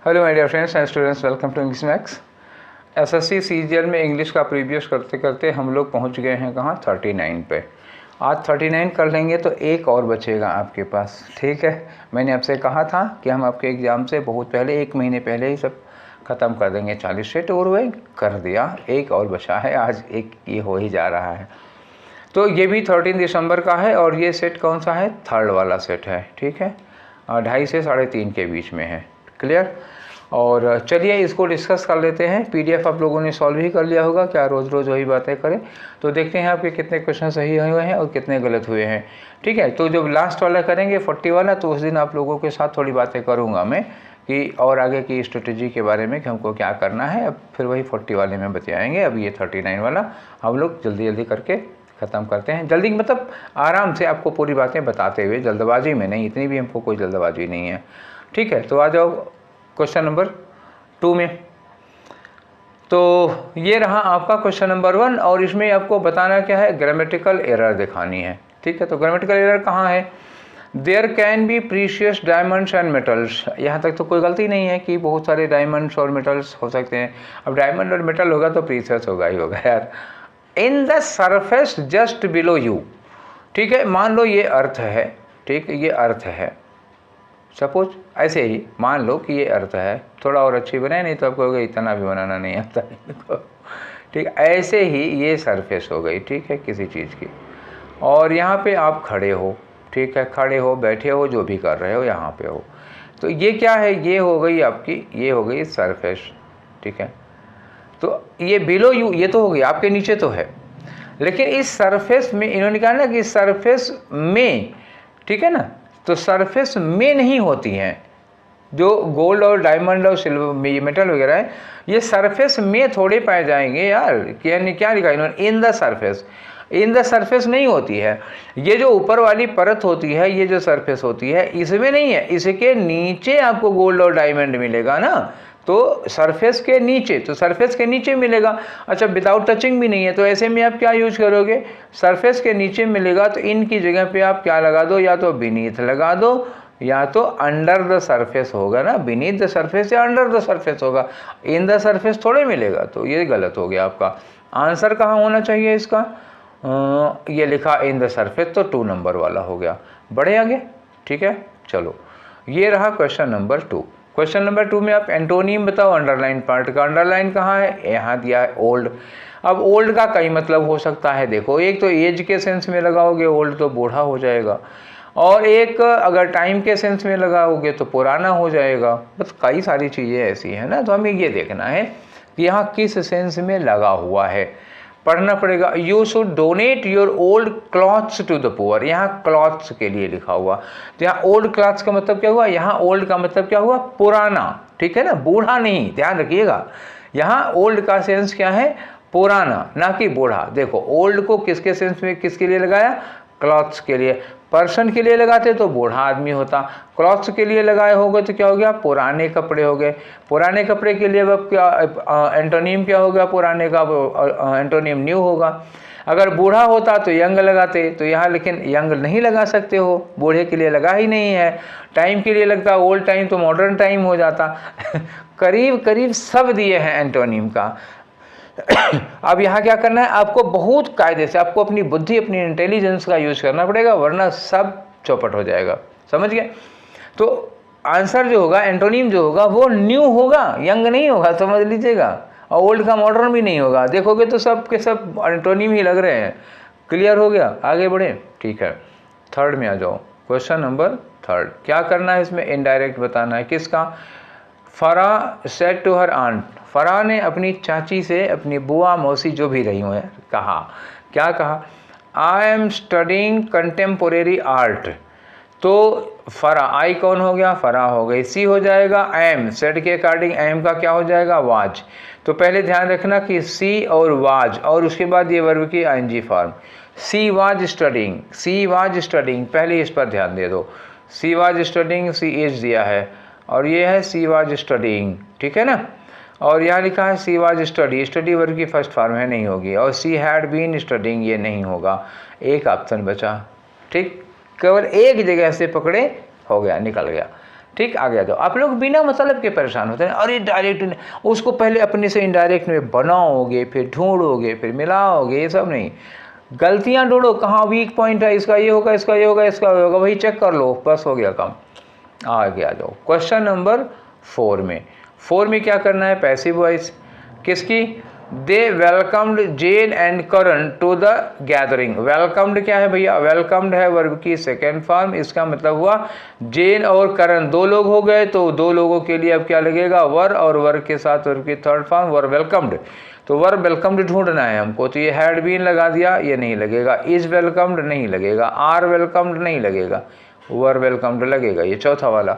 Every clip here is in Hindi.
Hello my dear friends and students, welcome to English Max. SSC CGL में इंग्लिश का प्रीवियस करते करते हम लोग पहुंच गए हैं कहाँ, 39 पे। आज 39 कर लेंगे तो एक और बचेगा आपके पास, ठीक है। मैंने आपसे कहा था कि हम आपके एग्ज़ाम से बहुत पहले, 1 महीने पहले ही सब ख़त्म कर देंगे। 40 सेट और हुए, कर दिया। एक और बचा है, आज एक ये हो ही जा रहा है। तो ये भी 13 दिसंबर का है और ये सेट कौन सा है, 3rd वाला सेट है, ठीक है। 2:30 से 3:30 के बीच में है, क्लियर। और चलिए इसको डिस्कस कर लेते हैं। पीडीएफ आप लोगों ने सॉल्व ही कर लिया होगा, क्या रोज़ रोज़ वही बातें करें। तो देखते हैं आपके कितने क्वेश्चन सही हुए हैं और कितने गलत हुए हैं, ठीक है। तो जब लास्ट वाला करेंगे 40 वाला, तो उस दिन आप लोगों के साथ थोड़ी बातें करूँगा मैं कि और आगे की स्ट्रेटजी के बारे में कि हमको क्या करना है। अब फिर वही 40 वाले में बताएंगे। अब ये 39 वाला हम लोग जल्दी जल्दी करके ख़त्म करते हैं। जल्दी मतलब आराम से आपको पूरी बातें बताते हुए, जल्दबाजी में नहीं, इतनी भी हमको कोई जल्दबाजी नहीं है, ठीक है। तो आ जाओ क्वेश्चन नंबर 2 में। तो ये रहा आपका क्वेश्चन नंबर 1 और इसमें आपको बताना क्या है, ग्रामेटिकल एरर दिखानी है, ठीक है। तो ग्रामेटिकल एरर कहाँ है, there can be precious diamonds and metals. यहाँ तक तो कोई गलती नहीं है कि बहुत सारे डायमंड्स और मेटल्स हो सकते हैं। अब डायमंड और मेटल होगा तो प्रीशियस होगा ही होगा यार। In the surface just below you, ठीक है। मान लो ये अर्थ है, ठीक है, ये अर्थ है। सपोज ऐसे ही मान लो कि ये अर्थ है। थोड़ा और अच्छी बनाए, नहीं तो आपको होगा इतना भी बनाना नहीं आता है, ठीक। ऐसे ही ये सरफेस हो गई, ठीक है, किसी चीज़ की। और यहाँ पे आप खड़े हो, ठीक है, खड़े हो, बैठे हो, जो भी कर रहे हो, यहाँ पे हो। तो ये क्या है, ये हो गई आपकी, ये हो गई सरफेस, ठीक है। तो ये बिलो यू, ये तो हो गई आपके नीचे तो है, लेकिन इस सरफेस में इन्होंने कहा ना कि सरफेस में, ठीक है ना। तो सरफेस में नहीं होती हैं जो गोल्ड और डायमंड और सिल्वर, ये मेटल वगैरह है, ये सरफेस में थोड़े पाए जाएंगे यार। क्या लिखा इन्होंने, in the surface. In the surface नहीं होती है। ये जो ऊपर वाली परत होती है, ये जो सरफेस होती है, इसमें नहीं है। इसके नीचे आपको गोल्ड और डायमंड मिलेगा ना, तो सरफेस के नीचे, तो सरफेस के नीचे मिलेगा। अच्छा, विदाउट टचिंग भी नहीं है, तो ऐसे में आप क्या यूज करोगे, सरफेस के नीचे मिलेगा तो इनकी जगह पे आप क्या लगा दो, या तो बीनीथ लगा दो या तो अंडर द सरफेस होगा ना। बीनीथ द सरफेस या अंडर द सरफेस होगा, इन द सरफेस थोड़े मिलेगा। तो ये गलत हो गया आपका। आंसर कहाँ होना चाहिए इसका, ये लिखा इन द सरफेस, तो 2 नंबर वाला हो गया। बढ़े आगे, ठीक है। चलो ये रहा क्वेश्चन नंबर 2। क्वेश्चन नंबर 2 में आप एंटोनियम बताओ अंडरलाइन पार्ट का। अंडरलाइन कहाँ है, यहाँ दिया है ओल्ड। अब ओल्ड का कई मतलब हो सकता है, देखो, एक तो एज के सेंस में लगाओगे ओल्ड तो बूढ़ा हो जाएगा, और एक अगर टाइम के सेंस में लगाओगे तो पुराना हो जाएगा। बस कई सारी चीज़ें ऐसी हैं ना, तो हमें ये देखना है कि यहाँ किस सेंस में लगा हुआ है, पढ़ना पड़ेगा। You should donate your old clothes to the poor. यहाँ क्लॉथ्स के लिए लिखा हुआ, तो यहाँ ओल्ड क्लॉथ्स का मतलब क्या हुआ, यहाँ ओल्ड का मतलब क्या हुआ, पुराना, ठीक है ना, बूढ़ा नहीं, ध्यान रखिएगा। यहाँ ओल्ड का सेंस क्या है, पुराना, ना कि बूढ़ा। देखो ओल्ड को किसके सेंस में, किसके लिए लगाया, क्लॉथ्स के लिए। पर्सन के लिए लगाते तो बूढ़ा आदमी होता, क्लॉथ्स के लिए लगाए होगे तो क्या हो गया, पुराने कपड़े हो गए। पुराने कपड़े के लिए अब क्या एंटोनियम क्या होगा, पुराने का एंटोनियम न्यू होगा। अगर बूढ़ा होता तो यंग लगाते, तो यहाँ लेकिन यंग नहीं लगा सकते हो, बूढ़े के लिए लगा ही नहीं है। टाइम के लिए लगता ओल्ड टाइम, तो मॉडर्न टाइम हो जाता। करीब करीब सब दिए हैं एंटोनियम का। अब यहाँ क्या करना है, आपको बहुत कायदे से, आपको अपनी बुद्धि, अपनी इंटेलिजेंस का यूज करना पड़ेगा, वरना सब चौपट हो जाएगा, समझ गए। तो आंसर जो होगा, एंटोनिम जो होगा वो न्यू होगा, यंग नहीं होगा, समझ लीजिएगा। और ओल्ड का मॉडर्न भी नहीं होगा। देखोगे तो सब के सब एंटोनिम ही लग रहे हैं। क्लियर हो गया, आगे बढ़े, ठीक है। 3rd में आ जाओ, क्वेश्चन नंबर 3rd। क्या करना है इसमें, इनडायरेक्ट बताना है। किसका, फरा सेड टू हर आंट। फरा ने अपनी चाची से, अपनी बुआ मौसी जो भी रही हुई हैं, कहा, क्या कहा, I am studying contemporary art. तो फरा, आई कौन हो गया, फरा हो गई, सी हो जाएगा एम, सेड के अकॉर्डिंग एम का क्या हो जाएगा, वाज। तो पहले ध्यान रखना कि सी और वाज, और उसके बाद ये वर्ब की ING form. She was studying, she was studying, पहले इस पर ध्यान दे दो। She was studying, she is दिया है, और ये है सी वाज स्टडिंग, ठीक है ना। और यहाँ लिखा है सी वाज स्टडी, स्टडी वर्ग की फर्स्ट फॉर्म है, नहीं होगी। और सी हैड बीन स्टडिंग, ये नहीं होगा। एक ऑप्शन बचा, ठीक, केवल एक जगह से पकड़े, हो गया, निकल गया। ठीक, आगे आ जाओ। आप लोग बिना मतलब के परेशान होते हैं, अरे डायरेक्ट उसको पहले अपने से इनडायरेक्ट में बनाओगे, फिर ढूंढोगे, फिर मिलाओगे, ये सब नहीं। गलतियां ढूंढो, कहाँ वीक पॉइंट है, इसका ये होगा, इसका ये होगा, इसका ये होगा, वही चेक कर लो, बस हो गया काम। आगे आ जाओ क्वेश्चन नंबर 4 में। 4 में क्या करना है, पैसिव वॉइस किसकी, they welcomed Jane and Karan to the gathering. Welcomed क्या है भैया, वेलकम्ड है वर्ब की सेकेंड फॉर्म, इसका मतलब हुआ जेन और करण 2 लोग हो गए, तो 2 लोगों के लिए अब क्या लगेगा, वर, और वर के साथ वर्ब की थर्ड फॉर्म वर वेलकम्ड। तो वर वेलकम्ड ढूंढना है हमको, तो ये हैड बीन लगा दिया, ये नहीं लगेगा। इज वेलकम्ड नहीं लगेगा, आर वेलकम्ड नहीं लगेगा, वर वेलकम्ड लगेगा, ये चौथा वाला।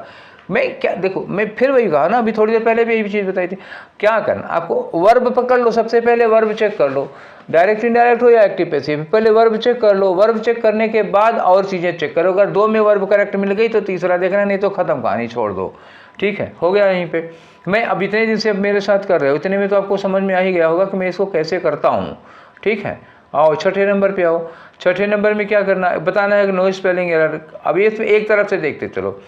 मैं क्या देखो, मैं फिर वही कहा ना, अभी थोड़ी देर पहले भी यही चीज़ बताई थी। क्या करना आपको, वर्ब पकड़ लो, सबसे पहले वर्ब चेक कर लो, डायरेक्ट इनडायरेक्ट हो या एक्टिव पैसिव, पहले वर्ब चेक कर लो। वर्ब चेक करने के बाद और चीज़ें चेक करो, अगर 2 में वर्ब करेक्ट मिल गई तो तीसरा देखना, नहीं तो खत्म कहानी, छोड़ दो। ठीक है, हो गया यहीं पे। मैं अब इतने दिन से अब मेरे साथ कर रहे हो, इतने में तो आपको समझ में आ ही गया होगा कि मैं इसको कैसे करता हूँ। ठीक है, आओ छठे नंबर पे आओ। छठे नंबर में क्या करना है, बताना है कि नो स्पेलिंग एरर। अब ये एक तरफ से देखते चलो,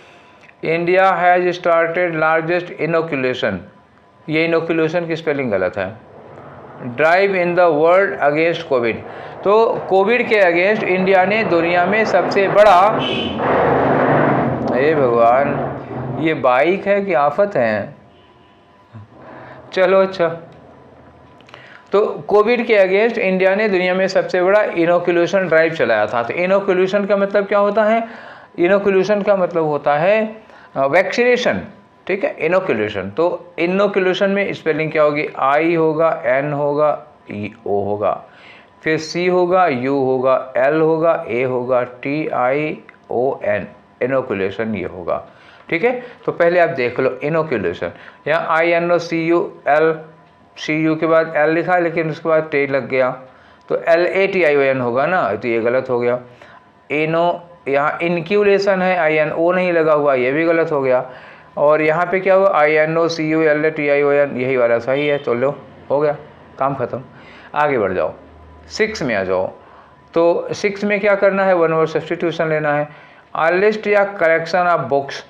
India has started largest inoculation, ये इनोकुलेशन की स्पेलिंग गलत है। Drive in the world against Covid, तो कोविड के अगेंस्ट इंडिया ने दुनिया में सबसे बड़ा, हे भगवान ये बाइक है कि आफत है। चलो अच्छा, तो कोविड के अगेंस्ट इंडिया ने दुनिया में सबसे बड़ा इनोकुलेशन ड्राइव चलाया था। तो इनोकुलेशन का मतलब क्या होता है, इनोकुलेशन का मतलब होता है वैक्सीनेशन। ठीक है, इनोकुलेशन। तो इनोकुलेशन में स्पेलिंग क्या होगी, आई होगा, एन होगा, ई ओ होगा, फिर सी होगा, यू होगा, एल होगा, ए होगा, T I O N, inoculation ये होगा। ठीक है, तो पहले आप देख लो इनोकुलेशन, यहाँ I N O C U L, C U के बाद एल लिखा है लेकिन उसके बाद टे लग गया, तो L A T I O N होगा ना, तो ये गलत हो गया। इनो, यहाँ इनक्यूलेशन है, आई एन ओ नहीं लगा हुआ, ये भी गलत हो गया। और यहाँ पे क्या हुआ, I N O C U L A T I O N, यही वाला सही है। तो लो, हो गया काम खत्म। आगे बढ़ जाओ, 6 में आ जाओ। तो 6 में क्या करना है, वन वर्ड सब्स्टिट्यूशन लेना है। आ लिस्ट या कलेक्शन ऑफ बुक्स,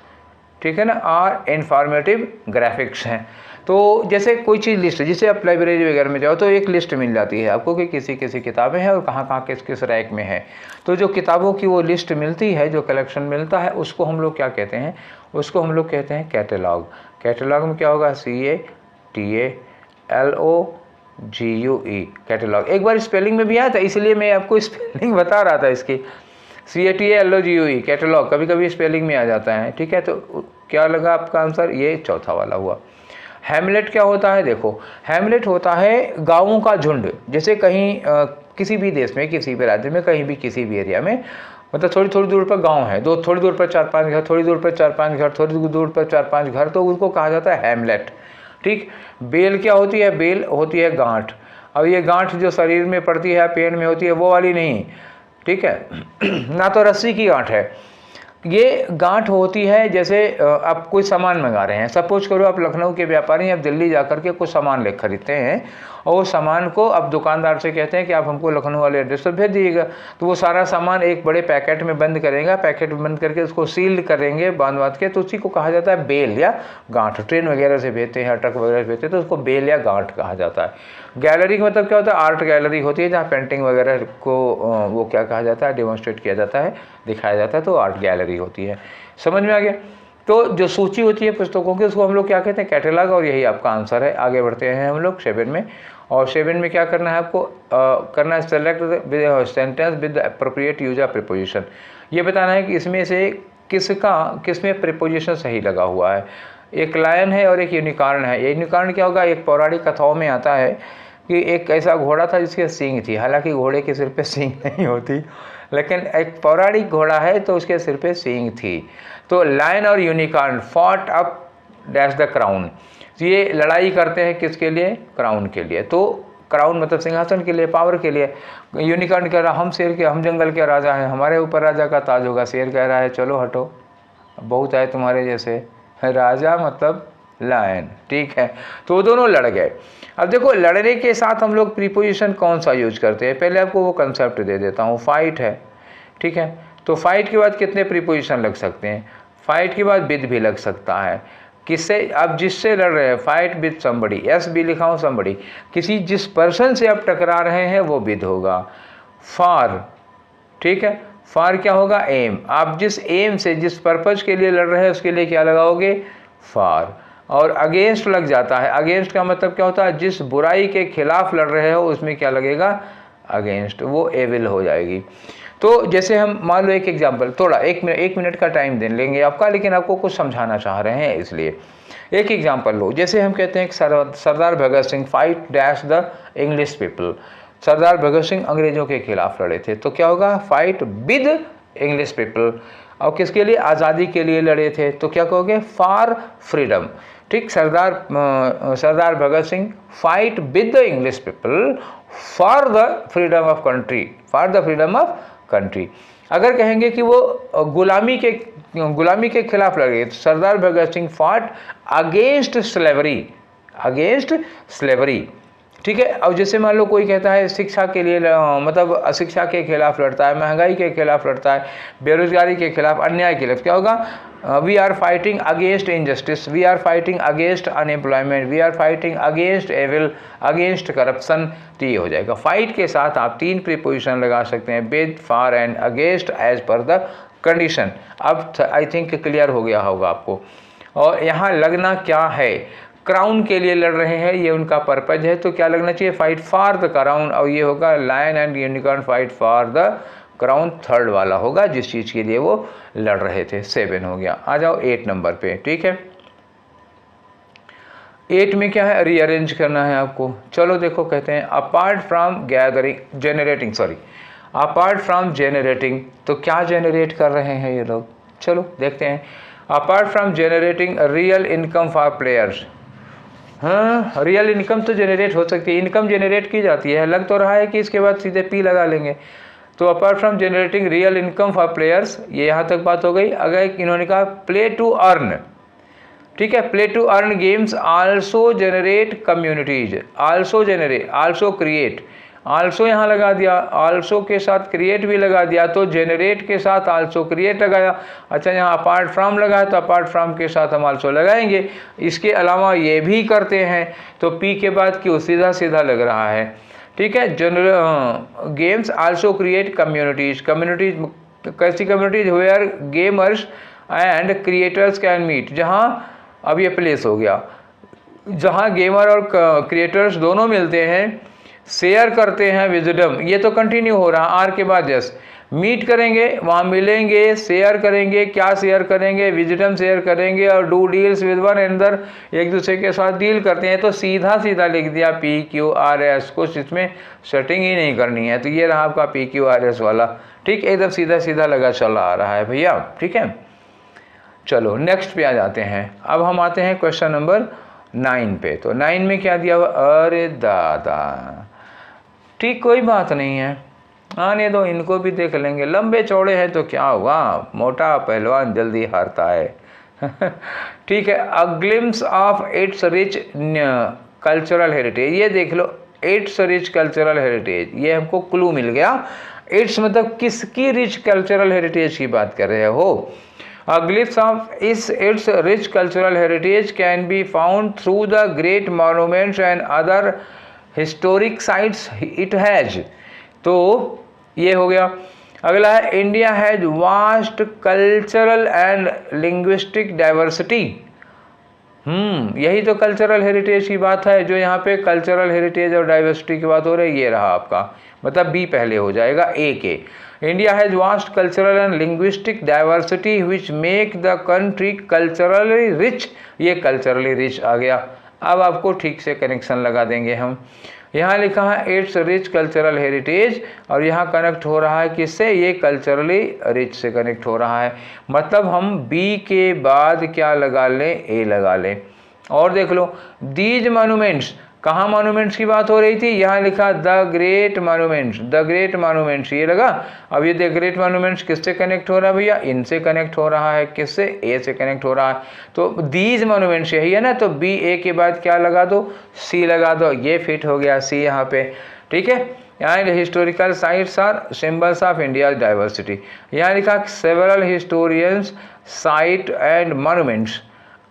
ठीक है ना, आर इंफॉर्मेटिव ग्राफिक्स हैं। तो जैसे कोई चीज़ लिस्ट, जिसे आप लाइब्रेरी वगैरह में जाओ तो एक लिस्ट मिल जाती है आपको कि किसी किसी किताबें हैं और कहाँ कहाँ किस किस रैक में है। तो जो किताबों की वो लिस्ट मिलती है, जो कलेक्शन मिलता है, उसको हम लोग क्या कहते हैं, उसको हम लोग कहते हैं कैटलॉग। कैटलॉग में क्या होगा, CATALOGUE, कैटलॉग। एक बार स्पेलिंग में भी आया था, इसलिए मैं आपको स्पेलिंग बता रहा था इसकी, CATALOGUE, कैटलॉग कभी कभी स्पेलिंग में आ जाता है। ठीक है, तो क्या लगा आपका आंसर, ये चौथा वाला हुआ। हैमलेट क्या होता है, देखो हैमलेट होता है गाँवों का झुंड। जैसे कहीं किसी भी देश में, किसी भी राज्य में, कहीं भी किसी भी एरिया में, मतलब थोड़ी थोड़ी दूर पर गांव है, दो थोड़ी दूर पर 4-5 घर, थोड़ी दूर पर 4-5 घर, थोड़ी दूर पर 4-5 घर, तो उसको कहा जाता है हैमलेट। ठीक, बेल क्या होती है, बेल होती है गांठ। अब ये गांठ जो शरीर में पड़ती है, पेड़ में होती है, वो वाली नहीं, ठीक है ना, तो रस्सी की गांठ है। ये गांठ होती है जैसे आप कोई सामान मंगा रहे हैं, सपोज करो आप लखनऊ के व्यापारी हैं, आप दिल्ली जा कर के कुछ सामान ले खरीदते हैं, और वो सामान को अब दुकानदार से कहते हैं कि आप हमको लखनऊ वाले एड्रेस पर भेज दीजिएगा। तो वो सारा सामान एक बड़े पैकेट में बंद करेगा, पैकेट में बंद करके उसको सील करेंगे बांध के, तो उसी को कहा जाता है बेल या गांठ। ट्रेन वगैरह से भेजते हैं, ट्रक वगैरह से भेजते हैं, तो उसको बेल या गांठ कहा जाता है। गैलरी का मतलब क्या होता है, आर्ट गैलरी होती है जहाँ पेंटिंग वगैरह को वो क्या कहा जाता है, डेमोन्स्ट्रेट किया जाता है, दिखाया जाता है, तो आर्ट गैलरी होती है। समझ में आ गया। तो जो सूची होती है पुस्तकों की, उसको हम लोग क्या कहते हैं, कैटलॉग, और यही आपका आंसर है। आगे बढ़ते हैं हम लोग 7 में, और 7 में क्या करना है आपको, करना है select sentence with appropriate use of preposition. ये बताना है कि इसमें से किसमें प्रीपोजिशन सही लगा हुआ है। एक लायन है और एक यूनिकॉर्न है। ये यूनिकॉर्न क्या होगा, एक पौराणिक कथाओं में आता है कि एक ऐसा घोड़ा था जिसके सींग थी, हालांकि घोड़े के सिर पे सींग नहीं होती, लेकिन एक पौराणिक घोड़ा है तो उसके सिर पे सींग थी। तो लायन और unicorn fought up dash the crown, ये लड़ाई करते हैं किसके लिए, क्राउन के लिए। तो क्राउन मतलब सिंहासन के लिए, पावर के लिए। यूनिकॉर्न कह रहा हम जंगल के राजा हैं, हमारे ऊपर राजा का ताज होगा। शेर कह रहा है चलो हटो, बहुत है तुम्हारे जैसे। राजा मतलब लायन, ठीक है। तो वो दोनों लड़ गए। अब देखो लड़ने के साथ हम लोग प्रीपोजिशन कौन सा यूज करते हैं, पहले आपको वो कंसेप्ट दे देता हूँ। फाइट है, ठीक है, तो फाइट के बाद कितने प्रीपोजिशन लग सकते हैं, फाइट के बाद विद भी लग सकता है। किससे? अब जिससे लड़ रहे हैं, फाइट विद समबडी, एस भी लिखा हो समबडी, किसी जिस पर्सन से आप टकरा रहे हैं वो विद होगा। फॉर, ठीक है, फॉर क्या होगा? एम। आप जिस एम से, जिस पर्पज के लिए लड़ रहे हैं उसके लिए क्या लगाओगे? फॉर। और अगेंस्ट लग जाता है। अगेंस्ट का मतलब क्या होता है? जिस बुराई के खिलाफ लड़ रहे हो उसमें क्या लगेगा? अगेंस्ट, वो एविल हो जाएगी। तो जैसे हम मान लो एक एग्जांपल, थोड़ा एक मिनट का टाइम दे लेंगे आपका, लेकिन आपको कुछ समझाना चाह रहे हैं इसलिए। एक एग्जांपल लो, जैसे हम कहते हैं कि Sardar Bhagat Singh fight dash the English people. Sardar Bhagat Singh अंग्रेजों के खिलाफ लड़े थे, तो क्या होगा? Fight with English people. और किसके लिए? आज़ादी के लिए लड़े थे, तो क्या कहोगे? For freedom. ठीक, Sardar Bhagat Singh fight with the English people for the freedom of country, for the freedom of country. अगर कहेंगे कि वो गुलामी के खिलाफ लड़े, तो Sardar Bhagat Singh fought against slavery, against slavery. ठीक है। अब जैसे मान लो कोई कहता है शिक्षा के लिए, मतलब अशिक्षा के खिलाफ लड़ता है, महंगाई के खिलाफ लड़ता है, बेरोजगारी के खिलाफ, अन्याय के खिलाफ, क्या होगा? We are fighting against injustice, we are fighting against unemployment, we are fighting against evil, against corruption. तो ये हो जाएगा। फाइट के साथ आप 3 प्रीपोजिशन लगा सकते हैं, with, for and against, as per the condition. अब आई थिंक क्लियर हो गया होगा आपको। और यहाँ लगना क्या है? क्राउन के लिए लड़ रहे हैं, ये उनका पर्पज है, तो क्या लगना चाहिए? Fight for the crown. और ये होगा lion and unicorn fight for the crown, third वाला होगा जिस चीज़ के लिए वो लड़ रहे थे। 7 हो गया। आ जाओ 8 नंबर पे। ठीक है, 8 में क्या है? रीअरेंज करना है आपको। चलो देखो, कहते हैं apart from gathering generating, sorry, apart from generating, तो क्या जेनरेट कर रहे हैं ये लोग? चलो देखते हैं। Apart from generating real income for players. हाँ, रियल इनकम तो जनरेट हो सकती है, इनकम जनरेट की जाती है। लग तो रहा है कि इसके बाद सीधे पी लगा लेंगे। तो apart from generating real income for players, ये यहाँ तक बात हो गई। अगर इन्होंने कहा प्ले टू अर्न, ठीक है, play to earn games also generate communities, also generate, also create, also यहाँ लगा दिया, आल्सो के साथ क्रिएट भी लगा दिया, तो जेनरेट के साथ आल्सो क्रिएट लगाया। अच्छा, यहाँ अपार्ट फ्रॉम लगाया तो अपार्ट फ्रॉम के साथ हम आल्सो लगाएंगे। इसके अलावा ये भी करते हैं, तो पी के बाद क्यों सीधा सीधा लग रहा है। ठीक है, games also create communities, communities कैसी communities? Where gamers and creators can meet, जहाँ, अब ये प्लेस हो गया, जहाँ गेमर और क्रिएटर्स दोनों मिलते हैं, शेयर करते हैं विजडम, ये तो कंटिन्यू हो रहा, आर के बाद जस्ट मीट करेंगे, वहाँ मिलेंगे, शेयर करेंगे, क्या शेयर करेंगे? विजडम शेयर करेंगे, और do deals with one another, एक दूसरे के साथ डील करते हैं। तो सीधा सीधा लिख दिया PQRS, कुछ इसमें सेटिंग ही नहीं करनी है। तो ये रहा आपका PQRS वाला। ठीक, एकदम सीधा सीधा लगा चला आ रहा है भैया। ठीक है, चलो नेक्स्ट पे आ जाते हैं। अब हम आते हैं क्वेश्चन नंबर 9 पे। तो 9 में क्या दिया हुआ? अरे दादा, ठीक, कोई बात नहीं है, आने दो, इनको भी देख लेंगे। लंबे चौड़े हैं तो क्या हुआ, मोटा पहलवान जल्दी हारता है। ठीक है, a glimpse of its rich cultural heritage, ये देख लो, इट्स रिच कल्चरल हेरिटेज, ये हमको क्लू मिल गया। इट्स मतलब किसकी रिच कल्चरल हेरिटेज की बात कर रहे हो? A glimpse of its rich cultural heritage can be found through the great monuments and other historic sites it has। तो ये हो गया। अगला है India has vast cultural and linguistic diversity. यही तो कल्चरल हेरिटेज की बात है, जो यहाँ पे कल्चरल हेरिटेज और डाइवर्सिटी की बात हो रही है। ये रहा आपका, मतलब बी पहले हो जाएगा ए के। India has vast cultural and linguistic diversity which make the country culturally rich, ये कल्चरली रिच आ गया। अब आपको ठीक से कनेक्शन लगा देंगे हम। यहाँ लिखा है इट्स रिच कल्चरल हेरिटेज, और यहाँ कनेक्ट हो रहा है किससे? ये कल्चरली रिच से कनेक्ट हो रहा है। मतलब हम बी के बाद क्या लगा लें? ए लगा लें। और देख लो, दीज मॉन्यूमेंट्स, कहाँ मॉन्यूमेंट्स की बात हो रही थी, यहाँ लिखा the great monuments, the great monuments, ये लगा। अब ये द ग्रेट मॉन्यूमेंट्स किससे कनेक्ट हो रहा है भैया, इनसे कनेक्ट हो रहा है, किससे, ए से कनेक्ट हो रहा है। तो दीज मॉन्यूमेंट्स यही है ना, तो बी ए के बाद क्या लगा दो, सी लगा दो, ये फिट हो गया सी यहाँ पे, ठीक है। यहाँ historical sites are symbols of India diversity. यहाँ लिखा several historians site and monuments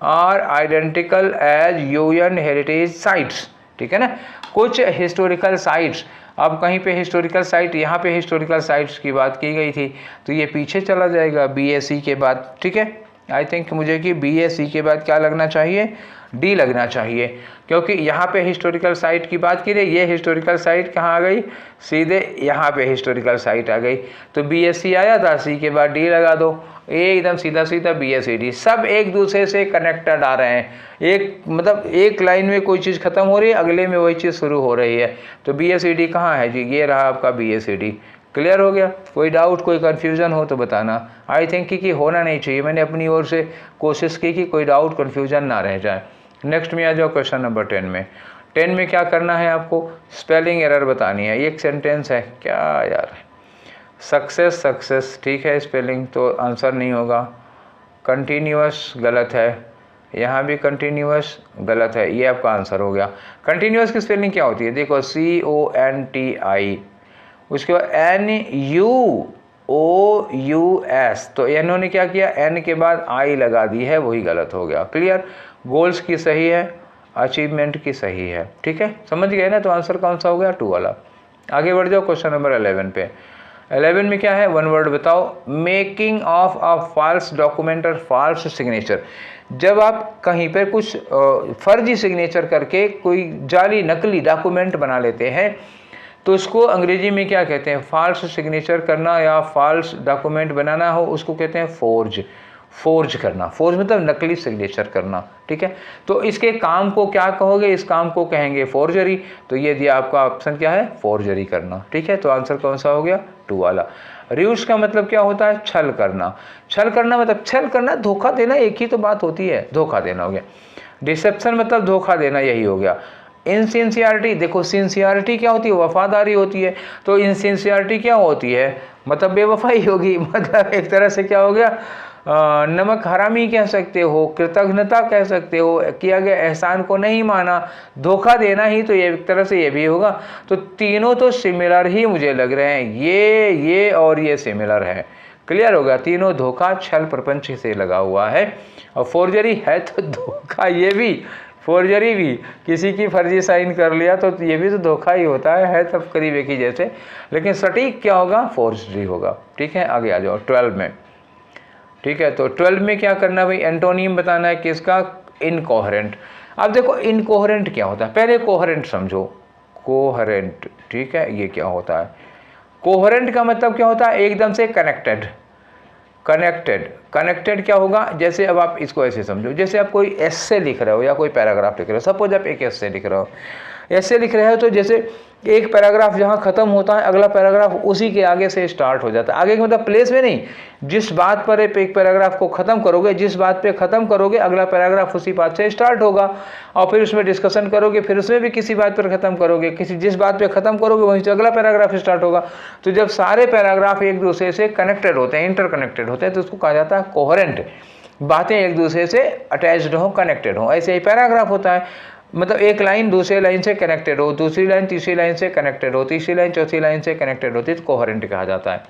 are identical as UN heritage sites, ठीक है ना। कुछ हिस्टोरिकल साइट्स, अब कहीं पे हिस्टोरिकल साइट, यहाँ पे हिस्टोरिकल साइट्स की बात की गई थी, तो ये पीछे चला जाएगा BAC के बाद, ठीक है। आई थिंक मुझे कि BAC के बाद क्या लगना चाहिए, डी लगना चाहिए, क्योंकि यहाँ पे हिस्टोरिकल साइट की बात की रही, ये हिस्टोरिकल साइट कहाँ आ गई, सीधे यहाँ पे हिस्टोरिकल साइट आ गई। तो BAC आया था, सी के बाद डी लगा दो, एकदम सीधा सीधा BACD, सब एक दूसरे से कनेक्टेड आ रहे हैं। एक मतलब एक लाइन में कोई चीज़ खत्म हो रही है, अगले में वही चीज़ शुरू हो रही है। तो BACD कहाँ है जी, ये रहा आपका BACD। क्लियर हो गया, कोई डाउट कोई कन्फ्यूज़न हो तो बताना। आई थिंक कि होना नहीं चाहिए, मैंने अपनी ओर से कोशिश की कि कोई डाउट कन्फ्यूज़न ना रह जाए। नेक्स्ट में आ जाओ क्वेश्चन नंबर 10 में। 10 में क्या करना है आपको, स्पेलिंग एरर बतानी है। एक सेंटेंस है, क्या यार, सक्सेस सक्सेस, ठीक है, स्पेलिंग तो आंसर नहीं होगा। कंटिन्यूअस गलत है, यहाँ भी कंटिन्यूअस गलत है, ये आपका आंसर हो गया। कंटिन्यूअस की स्पेलिंग क्या होती है, देखो CONTI, उसके बाद NUOUS, तो इन्होंने क्या किया, N के बाद I लगा दी है, वही गलत हो गया। क्लियर, गोल्स की सही है, अचीवमेंट की सही है, ठीक है, समझ गए ना। तो आंसर कौन सा हो गया, 2 वाला। आगे बढ़ जाओ क्वेश्चन नंबर 11 पे। 11 में क्या है, वन वर्ड बताओ, making of a false document और फॉल्स सिग्नेचर। जब आप कहीं पर कुछ फर्जी सिग्नेचर करके कोई जाली नकली डॉक्यूमेंट बना लेते हैं, तो उसको अंग्रेजी में क्या कहते हैं, फॉल्स सिग्नेचर करना या फॉल्स डॉक्यूमेंट बनाना हो उसको कहते हैं फोर्ज। फोर्ज करना, फोर्ज मतलब नकली सिग्नेचर करना, ठीक है। तो इसके काम को क्या कहोगे, इस काम को कहेंगे फोर्जरी। तो ये दिया आपका ऑप्शन क्या है, फोर्जरी करना, ठीक है। तो आंसर कौन सा हो गया, 2 वाला। र्यूश का मतलब क्या होता है, छल करना। छल करना मतलब छल करना, धोखा देना, एक ही तो बात होती है, धोखा देना हो गया। डिसेप्शन मतलब धोखा देना, यही हो गया। इनसिंसियरिटी, देखो सिंसियरिटी क्या होती है, वफादारी होती है। तो इनसिंसियरिटी क्या होती है, मतलब बेवफाई होगी। मतलब एक तरह से क्या हो गया, नमक हरामी कह सकते हो, कृतज्ञता कह सकते हो, किया गया एहसान को नहीं माना, धोखा देना ही तो ये एक तरह से ये भी होगा। तो तीनों तो सिमिलर ही मुझे लग रहे हैं, ये और ये सिमिलर है। क्लियर होगा, तीनों धोखा छल प्रपंच से लगा हुआ है। और फोर्जरी है तो धोखा, ये भी फोर्जरी भी, किसी की फर्जी साइन कर लिया तो ये भी तो धोखा ही होता है सब करीब एक ही जैसे। लेकिन सटीक क्या होगा, फोर्जरी होगा, ठीक है। आगे आ जाओ 12 में, ठीक है। तो 12 में क्या करना भाई, एंटोनियम बताना है किसका, इनकोहेरेंट। अब देखो इनकोहेरेंट क्या होता है, पहले कोहेरेंट समझो, कोहेरेंट, ठीक है। ये क्या होता है, कोहेरेंट का मतलब क्या होता है, एकदम से कनेक्टेड। कनेक्टेड क्या होगा, जैसे अब आप इसको ऐसे समझो, जैसे आप कोई एस्से लिख रहे हो या कोई पैराग्राफ लिख रहे हो, सपोज आप एक एस्से लिख रहे हो, ऐसे लिख रहे हो तो जैसे एक पैराग्राफ जहाँ खत्म होता है अगला पैराग्राफ उसी के आगे से स्टार्ट हो जाता है। आगे का मतलब प्लेस में नहीं, जिस बात पर एक पैराग्राफ को ख़त्म करोगे, जिस बात पे ख़त्म करोगे अगला पैराग्राफ उसी बात से स्टार्ट होगा, और फिर उसमें डिस्कशन करोगे, फिर उसमें भी किसी बात पर ख़त्म करोगे, जिस बात पर ख़त्म करोगे वहीं से अगला पैराग्राफ स्टार्ट होगा। तो जब सारे पैराग्राफ एक दूसरे से कनेक्टेड होते हैं, इंटरकनेक्टेड होते हैं, तो उसको कहा जाता है कोहेरेंट। बातें एक दूसरे से अटैच्ड हो, कनेक्टेड हो। ऐसे ही पैराग्राफ होता है, मतलब एक लाइन दूसरे लाइन से कनेक्टेड हो, दूसरी लाइन तीसरी लाइन से कनेक्टेड हो, तीसरी लाइन चौथी लाइन से कनेक्टेड होती है, तो कोहेरेंट कहा जाता है।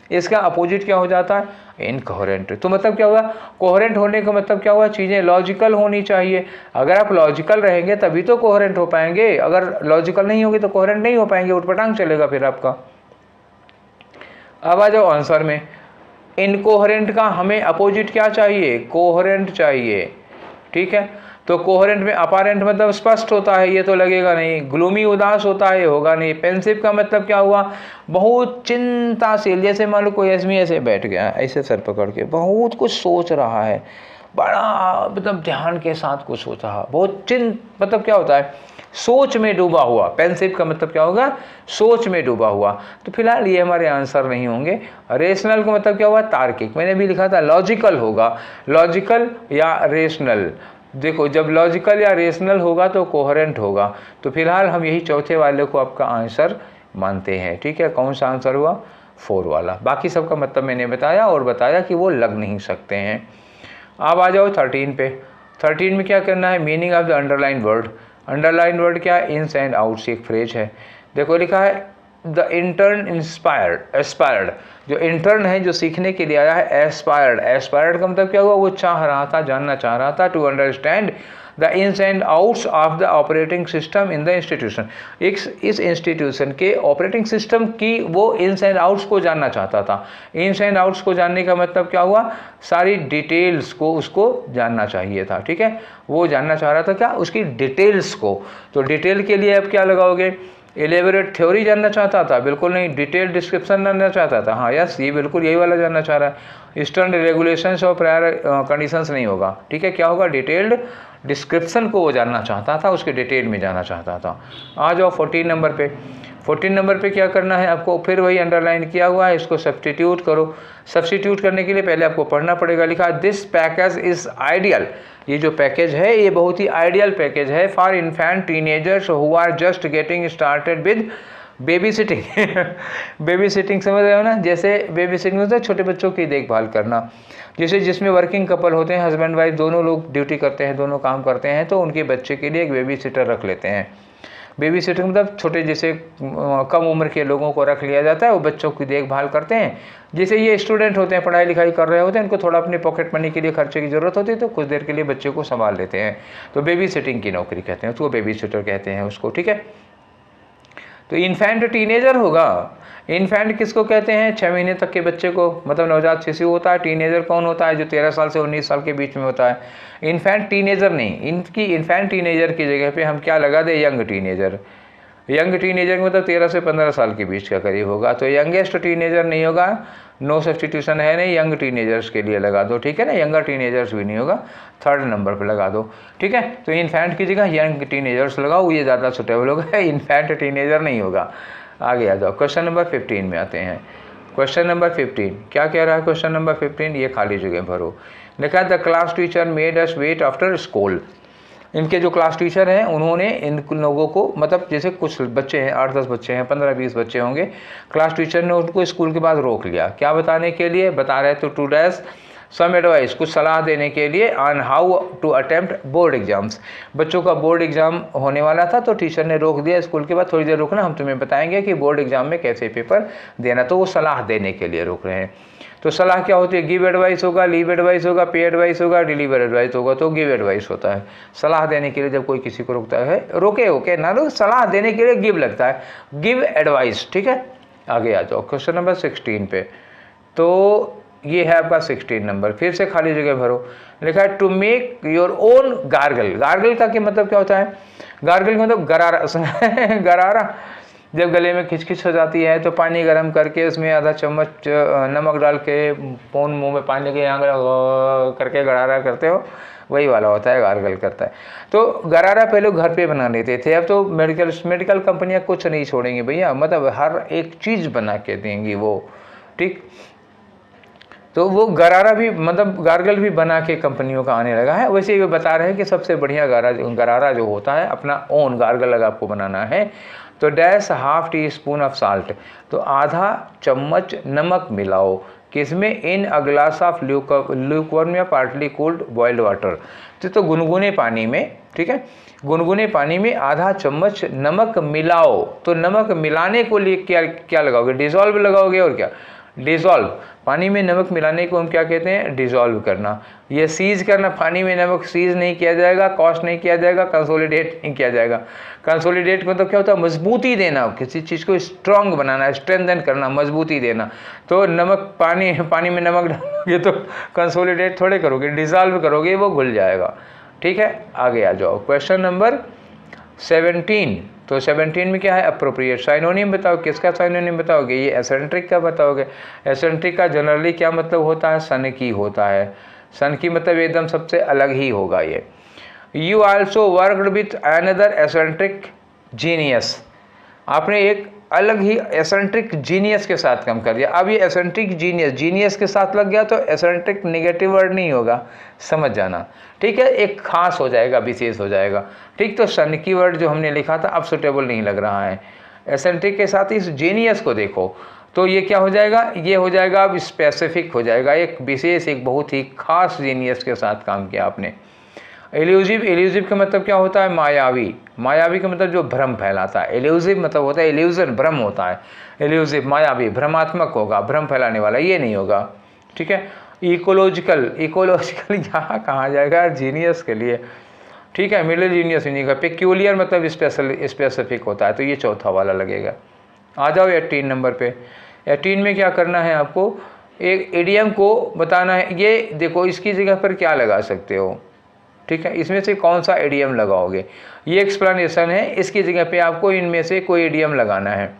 इसका अपोजिट क्या हो जाता है, इनकोहेरेंट। तो मतलब क्या होगा, कोहेरेंट होने का मतलब क्या हुआ, चीज़ें लॉजिकल होनी चाहिए। अगर आप लॉजिकल रहेंगे तभी तो कोहेरेंट हो पाएंगे, अगर लॉजिकल नहीं होगी तो कोहेरेंट नहीं हो पाएंगे, उठपटांग चलेगा फिर आपका। अब आ जाओ आंसर में, इनकोहेरेंट का हमें अपोजिट क्या चाहिए, कोहेरेंट चाहिए, ठीक है। तो कोहेरेंट में अपारेंट मतलब स्पष्ट होता है, ये तो लगेगा नहीं। ग्लूमी उदास होता है, ये होगा नहीं। पेंसिव का मतलब क्या हुआ, बहुत चिंताशील, जैसे मान लो कोई आदमी ऐसे बैठ गया, ऐसे सर पकड़ के बहुत कुछ सोच रहा है, बड़ा मतलब ध्यान के साथ कुछ सोच रहा, बहुत मतलब क्या होता है, सोच में डूबा हुआ। पेंसिव का मतलब क्या होगा, सोच में डूबा हुआ। तो फिलहाल ये हमारे आंसर नहीं होंगे। रेशनल का मतलब क्या हुआ, तार्किक। मैंने भी लिखा था लॉजिकल होगा, लॉजिकल या रेशनल। देखो जब लॉजिकल या रेशनल होगा तो कोहेरेंट होगा। तो फिलहाल हम यही चौथे वाले को आपका आंसर मानते हैं। ठीक है, कौन सा आंसर हुआ? 4 वाला। बाकी सबका मतलब मैंने बताया और बताया कि वो लग नहीं सकते हैं। अब आ जाओ 13 पे। 13 में क्या करना है? Meaning of the underline word. Underline word क्या है? इन्स एंड आउट्स, एक फ्रेज है। देखो लिखा है द इंटर्न इंस्पायर्ड, एस्पायर्ड। जो इंटर्न है जो सीखने के लिए आया है, एस्पायर्ड। एस्पायर्ड का मतलब क्या हुआ? वो चाह रहा था, जानना चाह रहा था। To understand the ins and outs of the operating system in the institution. इस इंस्टीट्यूशन के ऑपरेटिंग सिस्टम की वो इन्स एंड आउट्स को जानना चाहता था। इन्स एंड आउट्स को जानने का मतलब क्या हुआ? सारी डिटेल्स को उसको जानना चाहिए था। ठीक है, वो जानना चाह रहा था क्या? उसकी डिटेल्स को। तो डिटेल के लिए अब क्या लगाओगे? एलेबोरेट थ्योरी जानना चाहता था? बिल्कुल नहीं। डिटेल डिस्क्रिप्शन जानना चाहता था? हाँ यस, ये बिल्कुल यही वाला जानना चाह रहा है। स्टर्न रेगुलेशंस और प्रायर कंडीशंस नहीं होगा। ठीक है, क्या होगा? डिटेल्ड डिस्क्रिप्शन को वो जानना चाहता था, उसके डिटेल में जानना चाहता था। आ जाओ 14 नंबर पे। 14 नंबर पे क्या करना है आपको? फिर वही अंडरलाइन किया हुआ है, इसको सब्स्टिट्यूट करो। सब्स्टिट्यूट करने के लिए पहले आपको पढ़ना पड़ेगा। लिखा दिस पैकेज इज आइडियल। ये जो पैकेज है ये बहुत ही आइडियल पैकेज है for infant teenagers who are just getting started with babysitting. Babysitting समझ रहे हो ना? जैसे बेबी सिटिंग होता है छोटे बच्चों की देखभाल करना। जैसे जिसमें वर्किंग कपल होते हैं, हस्बैंड वाइफ दोनों लोग ड्यूटी करते हैं, दोनों काम करते हैं, तो उनके बच्चे के लिए एक बेबी सिटर रख लेते हैं। बेबी सिटर मतलब छोटे जैसे कम उम्र के लोगों को रख लिया जाता है, वो बच्चों की देखभाल करते हैं। जैसे ये स्टूडेंट होते हैं, पढ़ाई लिखाई कर रहे होते हैं, इनको थोड़ा अपने पॉकेट मनी के लिए खर्चे की ज़रूरत होती है, तो कुछ देर के लिए बच्चे को संभाल लेते हैं। तो बेबी सिटिंग की नौकरी कहते हैं उसको, बेबी सिटर कहते हैं उसको। ठीक है, तो इन्फेंट टीनेजर होगा। इन्फेंट किसको कहते हैं? 6 महीने तक के बच्चे को, मतलब नवजात शिशु होता है। टीनेजर कौन होता है? जो 13 साल से 19 साल के बीच में होता है। इन्फेंट टीनेजर नहीं, इनकी इन्फेंट टीनेजर की जगह पे हम क्या लगा दें? Young teenager. यंग टीनेजर मतलब 13 से 15 साल के बीच का करीब होगा। तो यंगेस्ट टीनेजर नहीं होगा, नो सब्स्टिट्यूशन है नहीं, यंग टीनेजर्स के लिए लगा दो। ठीक है ना, यंगर टीनेजर्स भी नहीं होगा, 3rd नंबर पर लगा दो। ठीक है, तो इन्फेंट की जगह यंग टीनेजर्स लगाओ, ये ज़्यादा सुटेबल होगा। इन्फेंट टीनेजर नहीं होगा। आगे आ जाओ, क्वेश्चन नंबर 15 में आते हैं। क्वेश्चन नंबर 15 क्या कह रहा है? क्वेश्चन नंबर 15 ये खाली जगह भरो। लिखा the class teacher made us wait after school. इनके जो क्लास टीचर हैं उन्होंने इन लोगों को, मतलब जैसे कुछ बच्चे हैं, 8-10 बच्चे हैं, 15-20 बच्चे होंगे, क्लास टीचर ने उनको स्कूल के बाद रोक लिया। क्या बताने के लिए? बता रहे तो टू डैश सम एडवाइस, कुछ सलाह देने के लिए, on how to attempt board exams. बच्चों का बोर्ड एग्जाम होने वाला था तो टीचर ने रोक दिया, स्कूल के बाद थोड़ी देर रुकना, हम तुम्हें बताएंगे कि बोर्ड एग्जाम में कैसे पेपर देना। तो वो सलाह देने के लिए रोक रहे हैं। तो सलाह क्या होती है? गिव एडवाइस होगा, लीव एडवाइस होगा, पे एडवाइस होगा, डिलीवर एडवाइस होगा। तो गिव एडवाइस होता है सलाह देने के लिए, जब कोई किसी को रोकता है, रोके ओके ना रोक, सलाह देने के लिए गिव लगता है, गिव एडवाइस। ठीक है, आगे आ जाओ क्वेश्चन नंबर 16 पे। तो ये है आपका 16 नंबर। फिर से खाली जगह भरो। लिखा है to make your own gargle. Gargle का क्या मतलब क्या होता है? गार्गल का मतलब गरारा। गरारा, जब गले में खिचखिच हो जाती है तो पानी गर्म करके उसमें आधा चम्मच नमक डाल के फोन मुंह में पानी के यहाँ करके गरारा करते हो, वही वाला होता है, गार्गल करता है। तो गरारा पहले घर पे बना लेते थे, अब तो मेडिकल कंपनियां कुछ नहीं छोड़ेंगी भैया, मतलब हर एक चीज़ बना के देंगी वो। ठीक, तो वो गरारा भी, मतलब गार्गल भी बना के कंपनियों का आने लगा है। वैसे ये बता रहे हैं कि सबसे बढ़िया गरारा जो होता है, अपना ओन गार्गल अगर आपको बनाना है तो dash half tea spoon of salt, तो आधा चम्मच नमक मिलाओ। किसमें? इन अ ग्लास ऑफ ल्यूकवार्म या पार्टली कूल्ड बॉइल्ड वाटर, तो गुनगुने पानी में। ठीक है, गुनगुने पानी में आधा चम्मच नमक मिलाओ। तो नमक मिलाने को लिए क्या क्या लगाओगे? डिजॉल्व लगाओगे। और क्या? डिजॉल्व। पानी में नमक मिलाने को हम क्या कहते हैं? डिजॉल्व करना। ये सीज करना, पानी में नमक सीज नहीं किया जाएगा, कॉस्ट नहीं किया जाएगा, कंसोलिडेट नहीं किया जाएगा। कंसोलिडेट मतलब क्या होता है? मजबूती देना, किसी चीज़ को स्ट्रॉन्ग बनाना, स्ट्रेंथन करना, मजबूती देना। तो नमक पानी में नमक डालोगे तो कंसोलिडेट थोड़े करोगे, डिजॉल्व करोगे, वो घुल जाएगा। ठीक है, आगे आ जाओ क्वेश्चन नंबर 17। तो 17 में क्या है? अप्रोप्रिएट। साइनोनिम बताओ, किसका साइनोनिम बताओगे? ये एसेंट्रिक का बताओगे। एसेंट्रिक का जनरली क्या मतलब होता है? सन की होता है। सन की मतलब एकदम सबसे अलग ही होगा ये। You also worked with another eccentric genius. आपने एक अलग ही एसेंट्रिक जीनियस के साथ काम कर दिया। अब ये एसेंट्रिक जीनियस के साथ लग गया तो एसेंट्रिक नेगेटिव वर्ड नहीं होगा, समझ जाना, ठीक है, एक खास हो जाएगा, विशेष हो जाएगा, ठीक। तो सन की वर्ड जो हमने लिखा था अब सुटेबल नहीं लग रहा है। एसेंट्रिक के साथ इस जीनियस को देखो तो ये क्या हो जाएगा, ये हो जाएगा अब स्पेसिफिक हो जाएगा, एक विशेष, एक बहुत ही खास जीनियस के साथ काम किया आपने। एल्यूजिव का मतलब क्या होता है, मायावी। मायावी का मतलब जो भ्रम फैलाता है। एल्यूजिव मतलब होता है इल्यूजन, भ्रम होता है। एल्यूजिव मायावी, भ्रमात्मक होगा, भ्रम फैलाने वाला, ये नहीं होगा, ठीक है। इकोलॉजिकल यहाँ कहाँ जाएगा, जीनियस के लिए, ठीक है, मिडिल जीनियस नहीं का। पेक्यूलियर मतलब स्पेसिफिक होता है, तो ये चौथा वाला लगेगा। आ जाओ 18 नंबर पे। 18 में क्या करना है आपको, एक इडियम को बताना है। ये देखो इसकी जगह पर क्या लगा सकते हो, ठीक है, इसमें से कौन सा इडियम लगाओगे, ये एक्सप्लेनेशन है। इसकी जगह पे आपको इनमें से कोई इडियम लगाना है।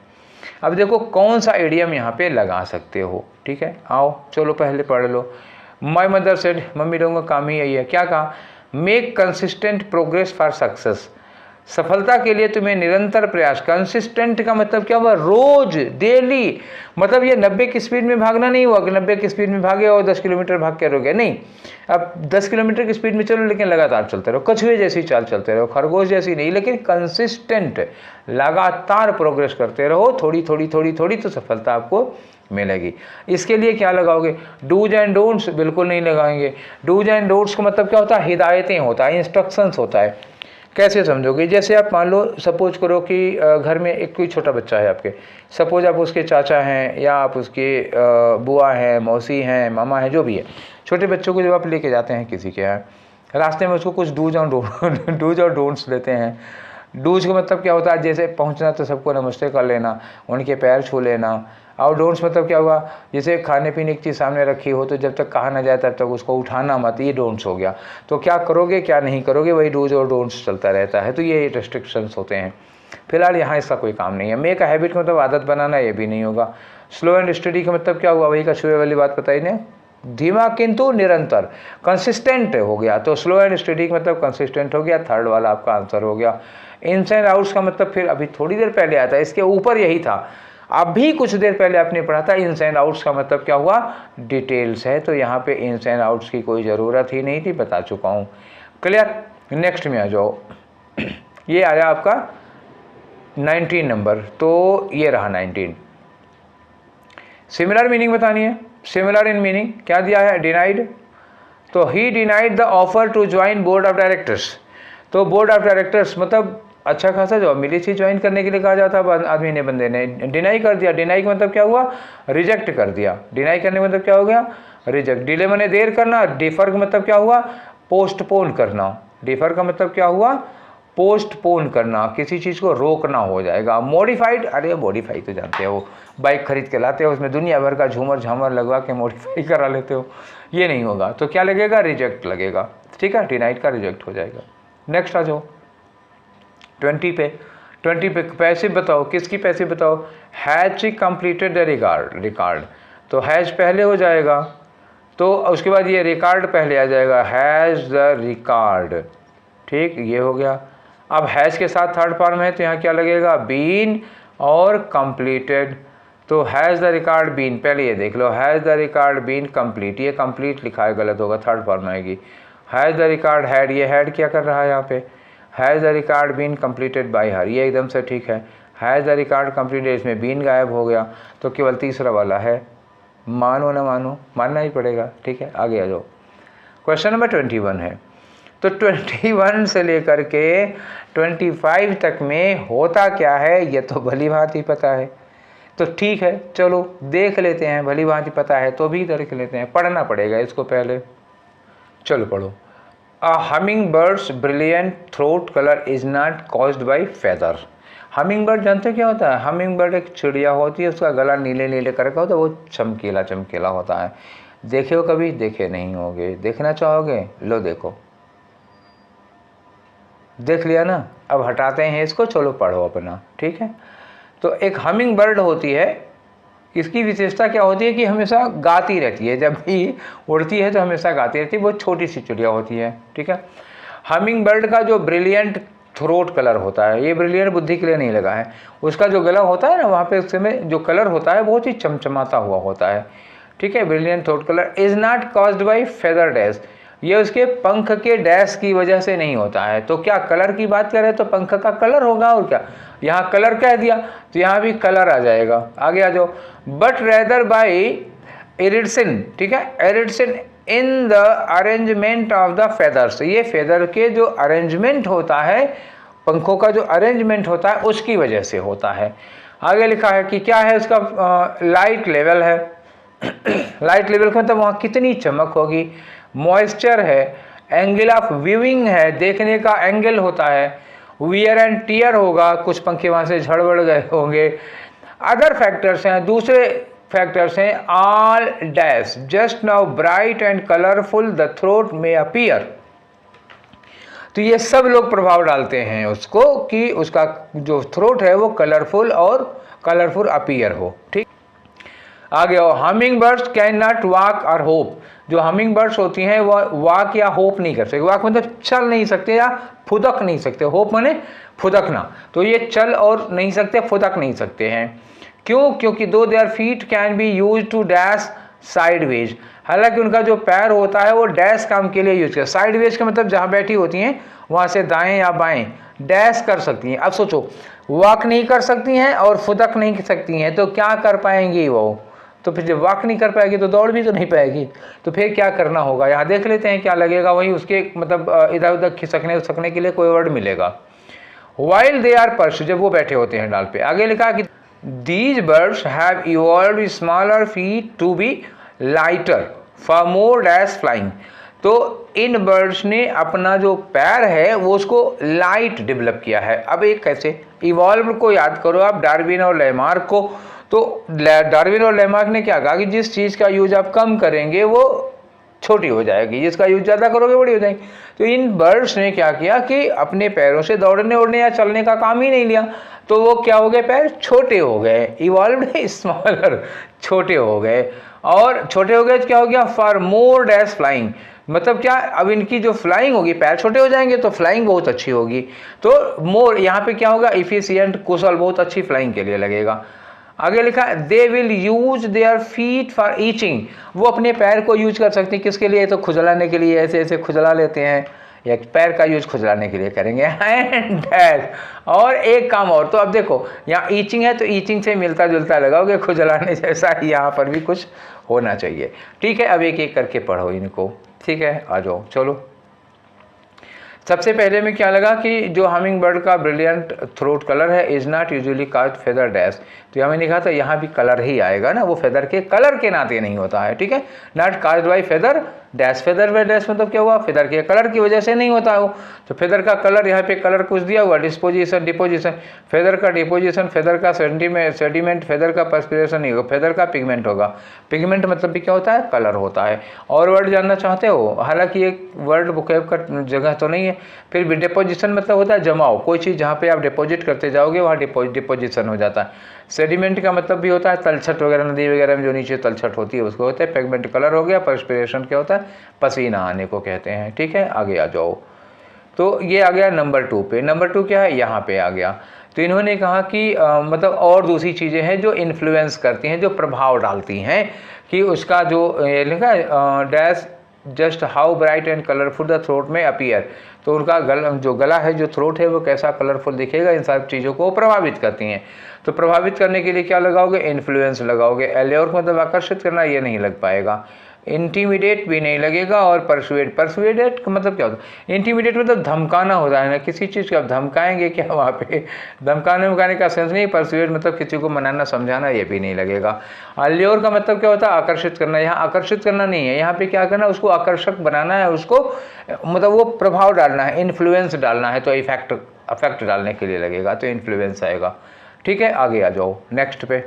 अब देखो कौन सा इडियम यहाँ पे लगा सकते हो, ठीक है। आओ चलो पहले पढ़ लो। माय मदर सेड, मम्मी लोगों का काम ही यही है। क्या कहा, make consistent progress for success. सफलता के लिए तुम्हें निरंतर प्रयास। कंसिस्टेंट का मतलब क्या हुआ, रोज, डेली। मतलब ये 90 की स्पीड में भागना नहीं हुआ कि 90 की स्पीड में भागे और 10 किलोमीटर भाग के रुके, नहीं। अब 10 किलोमीटर की स्पीड में चलो लेकिन लगातार चलते रहो, कछुए जैसी चाल चलते रहो, खरगोश जैसी नहीं, लेकिन कंसिस्टेंट, लगातार प्रोग्रेस करते रहो, थोड़ी थोड़ी थोड़ी थोड़ी, तो सफलता आपको मिलेगी। इसके लिए क्या लगाओगे, डूज एंड डोंट्स बिल्कुल नहीं लगाएंगे। डूज एंड डोंट्स का मतलब क्या होता है, हिदायतें होता है, इंस्ट्रक्शंस होता है। कैसे समझोगे, जैसे आप मान लो, सपोज करो कि घर में एक कोई छोटा बच्चा है आपके, सपोज आप उसके चाचा हैं या आप उसके बुआ हैं, मौसी हैं, मामा हैं, जो भी है। छोटे बच्चों को जब आप लेके जाते हैं किसी के यहाँ, रास्ते में उसको कुछ डूज और डोंट्स देते हैं। डूज का मतलब क्या होता है, जैसे पहुंचना तो सबको नमस्ते कर लेना, उनके पैर छू लेना। और डोंट्स मतलब क्या हुआ, जैसे खाने पीने की चीज़ सामने रखी हो तो जब तक कहा ना जाए तब तक उसको उठाना मत, ये डोंट्स हो गया। तो क्या करोगे क्या नहीं करोगे, वही डूज और डोंट्स चलता रहता है। तो ये रेस्ट्रिक्शंस होते हैं। फिलहाल यहाँ इसका कोई काम नहीं है। मेक अ हैबिट का मतलब आदत बनाना, ये भी नहीं होगा। स्लो एंड स्टडी का मतलब क्या हुआ, वही कछुए वाली बात बताई ने, धीमा किंतु निरंतर, कंसिस्टेंट हो गया। तो स्लो एंड स्टडी का मतलब कंसिस्टेंट हो गया, थर्ड वाला आपका आंसर हो गया। इन्स एंड आउट्स का मतलब फिर अभी थोड़ी देर पहले आया था, इसके ऊपर यही था, अभी कुछ देर पहले आपने पढ़ा था। इन्स एंड आउट्स का मतलब क्या हुआ, डिटेल्स है। तो यहाँ पे इन्स एंड आउट्स की कोई ज़रूरत ही नहीं थी, बता चुका हूँ। क्लियर, नेक्स्ट में आ जाओ। ये आया आपका 19 नंबर, तो ये रहा 19। सिमिलर मीनिंग बतानी है। सिमिलर इन मीनिंग क्या दिया है, डिनाइड। तो he denied the offer to join board of directors. तो बोर्ड ऑफ डायरेक्टर्स मतलब अच्छा खासा जॉब मिली थी, ज्वाइन करने के लिए कहा जाता, आदमी ने, बंदे ने डिनाई कर दिया। डिनाई का मतलब क्या हुआ, रिजेक्ट कर दिया। डिनाई करने का मतलब क्या हो गया, रिजेक्ट। डिले मैंने देर करना। डिफर का मतलब क्या हुआ, पोस्टपोन करना। डिफर का मतलब क्या हुआ, पोस्टपोन करना, किसी चीज़ को रोकना हो जाएगा। मॉडिफाइड, अरे मॉडिफाई तो जानते हो, बाइक खरीद के लाते हो, उसमें दुनिया भर का झूमर झामर लगवा के मॉडिफाई करा लेते हो, ये नहीं होगा। तो क्या लगेगा, रिजेक्ट लगेगा, ठीक है, डिनाइड का रिजेक्ट हो जाएगा। नेक्स्ट आ जाओ 20 पे। 20 पे पैसिव बताओ, किसकी पैसिव बताओ, हैज कंप्लीटेड द रिकॉर्ड। तो हैज पहले हो जाएगा, तो उसके बाद ये रिकॉर्ड पहले आ जाएगा, हैज द रिकॉर्ड, ठीक, ये हो गया। अब हैज के साथ थर्ड फॉर्म है तो यहाँ क्या लगेगा, बीन और कंप्लीटेड। तो हैज़ द रिकॉर्ड बीन, पहले ये देख लो, has the record been complete, ये कंप्लीट लिखा है, गलत होगा, थर्ड फॉर्म आएगी। हैज़ द रिकॉर्ड हैड, ये हैड क्या कर रहा है यहाँ पे, has the record been completed by her, ये एकदम से ठीक है। हैज़ द रिकॉर्ड कंप्लीटेड, इसमें बीन गायब हो गया, तो केवल तीसरा वाला है। मानो ना मानो, मानना ही पड़ेगा, ठीक है। आगे आ जाओ, क्वेश्चन नंबर 21 है। तो 21 से लेकर के 25 तक में होता क्या है ये तो भली भांति पता है, तो ठीक है चलो देख लेते हैं। भली भांति पता है तो भी देख लेते हैं, पढ़ना पड़ेगा इसको पहले। चलो पढ़ो। A humming birds brilliant throat colour is not caused by feather. Humming bird जानते क्या होता है, हमिंग बर्ड एक चिड़िया होती है, उसका गला नीले नीले करके होता है, वो चमकीला चमकीला होता है। देखे हो कभी, देखे नहीं होगे, देखना चाहोगे, लो देखो, देख लिया ना। अब हटाते हैं इसको, चलो पढ़ो अपना, ठीक है। तो एक हमिंग बर्ड होती है, इसकी विशेषता क्या होती है कि हमेशा गाती रहती है, जब भी उड़ती है तो हमेशा गाती रहती है, बहुत छोटी सी चिड़िया होती है, ठीक है। हमिंग बर्ड का जो ब्रिलियंट थ्रोट कलर होता है। ये ब्रिलियंट बुद्धि के लिए नहीं लगा है। उसका जो गला होता है ना, वहाँ पे उसमें जो कलर होता है बहुत ही चमचमाता हुआ होता है। ठीक है, brilliant throat colour is not caused by feather dash, ये उसके पंख के डैश की वजह से नहीं होता है। तो क्या कलर की बात करें तो पंख का कलर होगा, और क्या यहाँ कलर कह दिया तो यहाँ भी कलर आ जाएगा। आगे आ जाओ, बट रेदर बाई इरिडिशन, ठीक है, iridescence in the arrangement of the feathers, ये फेदर के जो अरेंजमेंट होता है, पंखों का जो अरेंजमेंट होता है उसकी वजह से होता है। आगे लिखा है कि क्या है उसका लाइट लेवल है। लाइट लेवल का मतलब वहाँ कितनी चमक होगी, मॉइस्चर है, एंगल ऑफ व्यूइंग है, देखने का एंगल होता है, वियर एंड टीयर होगा, कुछ पंखे वहाँ से झड़बड़ गए होंगे, अदर फैक्टर्स हैं, दूसरे फैक्टर्स हैं, all dash just now bright and colourful the throat में अपीयर। तो ये सब लोग प्रभाव डालते हैं उसको कि उसका जो थ्रोट है वो कलरफुल और कलरफुल अपीयर हो। ठीक, आगे आओ, humming birds can not walk और होप, जो हमिंग बर्ड्स होती हैं वो वॉक या होप नहीं कर सकते। वॉक मतलब चल नहीं सकते या फुदक नहीं सकते, होप माने फुदकना, तो ये चल और नहीं सकते, फुदक नहीं सकते हैं। क्यों? क्योंकि though their feet can be use to dash sideways, हालांकि उनका जो पैर होता है वो डैश काम के लिए यूज कर, साइडवेज का मतलब जहाँ बैठी होती हैं वहाँ से दाएं या बाएं डैश कर सकती हैं। अब सोचो, वॉक नहीं कर सकती हैं और फुदक नहीं कर सकती हैं, तो क्या कर पाएंगी वो? तो फिर जब वॉक नहीं कर पाएगी तो दौड़ भी तो नहीं पाएगी, तो फिर क्या करना होगा? यहाँ देख लेते हैं क्या लगेगा, वही उसके मतलब इधर उधर खिसकने उसकने के लिए कोई वर्ड मिलेगा। वाइल दे आर पर्च, जब वो बैठे होते हैं डाल पे। आगे लिखा कि these birds have evolved smaller feet to be lighter for more dash flying, तो इन बर्ड्स ने अपना जो पैर है वो उसको लाइट डेवलप किया है। अब एक कैसे, इवॉल्व को याद करो आप, डार्विन और लेमार्क को, तो डार्विन और लेमार्क ने क्या कहा कि जिस चीज़ का यूज आप कम करेंगे वो छोटी हो जाएगी, जिसका यूज ज़्यादा करोगे बड़ी हो जाएगी। तो इन बर्ड्स ने क्या किया कि अपने पैरों से दौड़ने उड़ने या चलने का काम ही नहीं लिया, तो वो क्या हो गए, पैर छोटे हो गए, इवॉल्व्ड स्मॉलर, छोटे हो गए। और छोटे हो गए तो क्या हो गया, फॉर मोर डैश फ्लाइंग, मतलब क्या, अब इनकी जो फ्लाइंग होगी, पैर छोटे हो जाएंगे तो फ्लाइंग बहुत अच्छी होगी। तो मोर यहाँ पे क्या होगा, इफिशियंट, कुशल, बहुत अच्छी फ्लाइंग के लिए लगेगा। आगे लिखा है they will use their feet for itching, वो अपने पैर को यूज कर सकते हैं किसके लिए, तो खुजलाने के लिए, ऐसे ऐसे खुजला लेते हैं, या पैर का यूज खुजलाने के लिए करेंगे। एंड डैश, और एक काम और, तो अब देखो यहाँ ईचिंग है तो ईचिंग से मिलता जुलता लगाओगे, खुजलाने जैसा ही यहाँ पर भी कुछ होना चाहिए। ठीक है, अब एक एक करके पढ़ो इनको। ठीक है, आ जाओ, चलो। सबसे पहले में क्या लगा कि जो हमिंग बर्ड का ब्रिलियंट थ्रोट कलर है is not usually cast feather dash, तो यहाँ मैंने कहा था यहाँ भी कलर ही आएगा ना, वो फेदर के कलर के नाते नहीं होता है। ठीक है, not cast by feather dash, feather by dash मतलब क्या हुआ, फेदर के कलर की वजह से नहीं होता है वो। तो फेदर का कलर, यहाँ पे कलर कुछ दिया हुआ, डिस्पोजिशन, डिपोजिशन, फेदर का डिपोजिशन, फेदर का सेडिमेंट, फेदर का पर्सपिरेशन नहीं होगा, फेदर का पिगमेंट होगा। पिगमेंट मतलब भी क्या होता है, कलर होता है। और वर्ड जानना चाहते हो, हालांकि एक वर्ड बुकैब का जगह तो नहीं है। फिर भी डिपोजिशन मतलब होता है जमाव, कोई चीज़ जहाँ पे आप डिपॉजिट करते जाओगे वहाँ डिपोजिशन हो जाता है। सेडिमेंट का मतलब भी होता है तलछट वगैरह, नदी वगैरह में जो नीचे तलछट होती है उसको होता है पिगमेंट। कलर हो गया, पर्सपिरेशन क्या होता है, पसीना आने को कहते हैं। ठीक है, आगे आ जाओ। तो ये आ गया नंबर 2 पे। नंबर 2 क्या है, यहाँ पे आ गया। तो इन्होंने कहा कि मतलब और दूसरी चीज़ें हैं जो इन्फ्लुएंस करती हैं, जो प्रभाव डालती हैं कि उसका जो लिखा है dash just how bright and colourful the throat में अपीयर, तो उनका जो गला है, जो थ्रोट है वो कैसा कलरफुल दिखेगा, इन सब चीज़ों को प्रभावित करती हैं। तो प्रभावित करने के लिए क्या लगाओगे, इन्फ्लुएंस लगाओगे। एल्योर मतलब आकर्षित करना, ये नहीं लग पाएगा। इंटीमिडेट भी नहीं लगेगा। और परसुएट, परसुएडेट का मतलब क्या होता है, इंटीमिडेट मतलब धमकाना होता है ना, किसी चीज़ को आप धमकाएंगे क्या, वहाँ पे धमकाने का सेंस नहीं। परसुएट मतलब किसी को मनाना समझाना, ये भी नहीं लगेगा। अल्योर का मतलब क्या होता है, आकर्षित करना। यहाँ आकर्षित करना नहीं है, यहाँ पे क्या करना, उसको आकर्षक बनाना है, उसको मतलब वो प्रभाव डालना है, इन्फ्लुएंस डालना है, तो अफेक्ट डालने के लिए लगेगा, तो इन्फ्लुएंस आएगा। ठीक है, आगे आ जाओ नेक्स्ट पे।